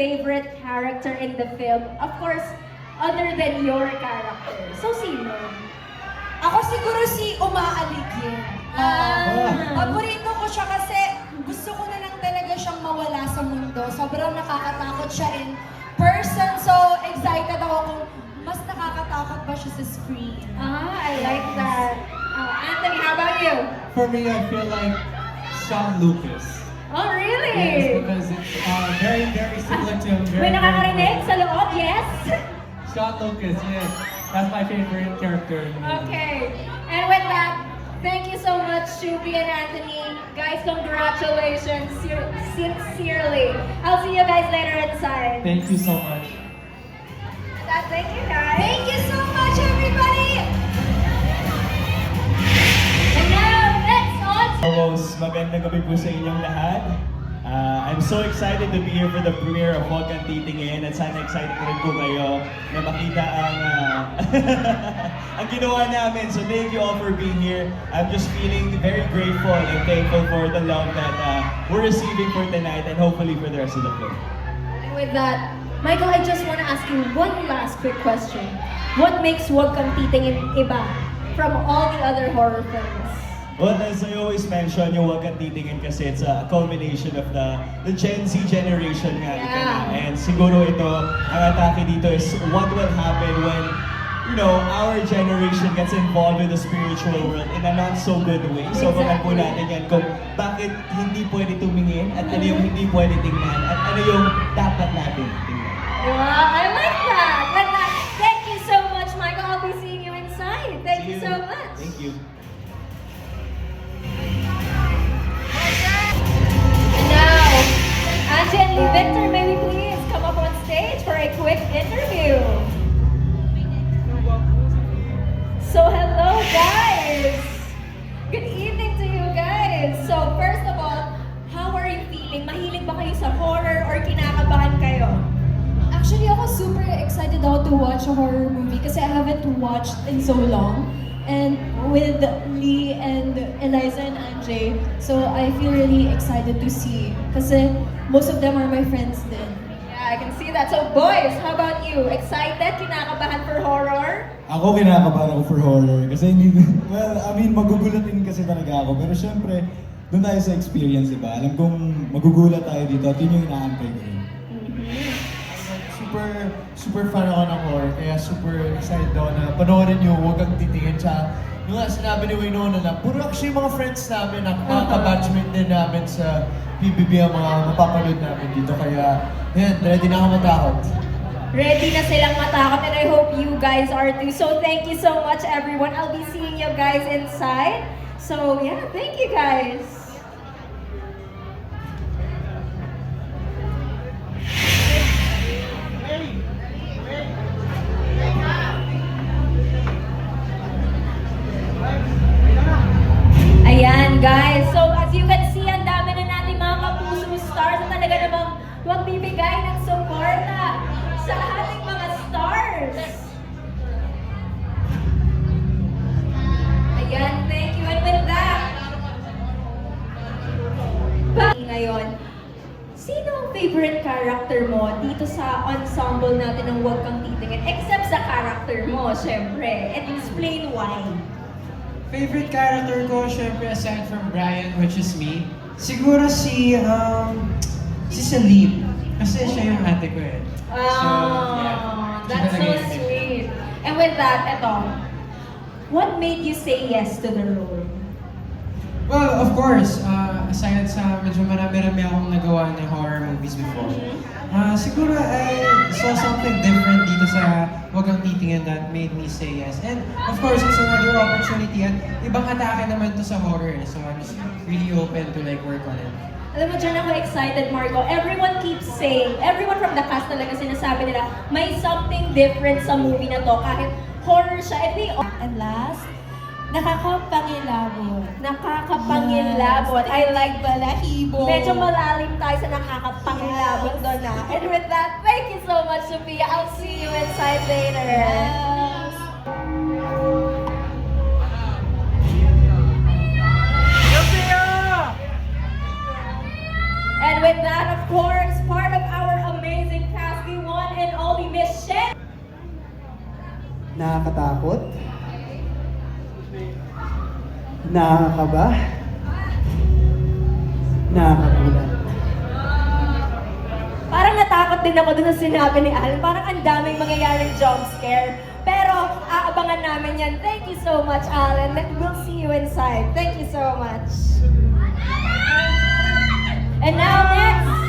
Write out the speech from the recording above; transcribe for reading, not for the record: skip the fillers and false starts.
favorite character in the film? Of course, other than your character. So, sino? Ako siguro si Umaaligin. Paborito ko siya kasi gusto ko na lang talaga siyang mawala sa mundo. Sobrang nakakatakot siya in person. So, excited ako kung mas nakakatakot ba siya sa screen. I like that. Anthony, how about you? For me, I feel like Sean Lucas. Oh, Yes, really? because it's very, very similar to him. May nakakarinig sa loob? Yes? Sean Lucas, yes. That's my favorite character. in the movie. Okay. And with that, thank you so much, Shubi and Anthony. Guys, congratulations. Sincerely. I'll see you guys later inside. Thank you so much. Thank you, guys. Thank you so much, everybody! And now, next on to... Almost magandang gabi po sa inyong lahat. I'm so excited to be here for the premiere of Huwag Kang Titingin at sana excited rin po kayo na makita ang ang ginawa namin. So thank you all for being here. I'm just feeling very grateful and thankful for the love that we're receiving for tonight and hopefully for the rest of the film. And with that, Michael, I just want to ask you one last quick question. What makes Huwag Kang Titingin iba from all the other horror films? Well, as I always mention, yung Huwag Kang Titingin kasi it's a culmination of the Gen Z generation nga. ika na. And siguro ito, ang atake dito is what will happen when, you know, our generation gets involved with the spiritual world in a not so good way. So, baka po natin yan kung bakit hindi pwede tumingin at ano yung hindi pwede tingnan at ano yung dapat natin tingnan. Wow, I like that. With that, thank you so much, Michael. I'll be seeing you inside. Thank you See so much. Thank you. And now, Angie and Lee Victor, may we please come up on stage for a quick interview. So hello guys! Good evening to you guys! So first of all, how are you feeling? Mahilig ba kayo sa horror or kinakabahan kayo? Actually, ako super excited ako to watch a horror movie kasi I haven't watched in so long. And with Lee and Eliza and Anjay, so I feel really excited to see kasi most of them are my friends din. Yeah, I can see that. So boys, how about you? Excited? Kinakabahan for horror? Ako kinakabahan ako for horror kasi hindi, well, I mean, magugulat din kasi talaga ako. Pero syempre, doon tayo sa experience, di ba? Alam kong magugulat tayo dito at yun yung inaantay ko rin. Super fan ako ng horror, kaya super excited ako na panoorin yung Huwag Kang Titingin. Tsaka, yung nga sinabi ni Winona na, puro actually mga friends namin, mga kabatchmate din namin sa PBB ang mga mapapanood namin dito. Kaya, yan, ready na ako matakot. Ready na silang matakot and I hope you guys are too. So thank you so much everyone. I'll be seeing you guys inside. So yeah, thank you guys. Ayan guys, so as you can see, ang dami na nating mga kapuso stars na talaga namang magbibigay ng suporta sa ating mga stars. Ayan, thank you. And with that, ngayon, sino ang favorite character mo dito sa ensemble natin ng Huwag Kang Titingin? Except sa character mo, syempre. And explain why. Favorite character ko, syempre, aside from Brian, which is me, siguro si Celine. Kasi siya yung ate ko eh. Oh, Siya that's so talaga yung sweet. And with that, eto, what made you say yes to the role? Well, of course, aside sa medyo marami-rami akong nagawa na horror movies before, siguro I saw something different dito sa Huwag Kang Titingin that made me say yes. And of course, it's another opportunity at ibang atake naman to sa horror. So I'm just really open to like work on it. Alam mo, dyan ako excited, Marco. Everyone keeps saying, everyone from the cast talaga sinasabi nila, may something different sa movie na to. Kahit horror siya. And last, nakakapangilabot. Nakakapangilabot. I like balahibo. Medyo malalim tayo sa nakakapangilabot doon na. And with that, thank you so much, Sophia. I'll see you inside later. Yes. And with that, of course, part of our amazing Nakakatakot? Nakakaba? Nakakagulat. Parang natakot din ako dun sa sinabi ni Alan. Parang ang daming mangyayaring jump scare. Pero aabangan namin yan. Thank you so much, Alan. We'll see you inside. Thank you so much. And now next,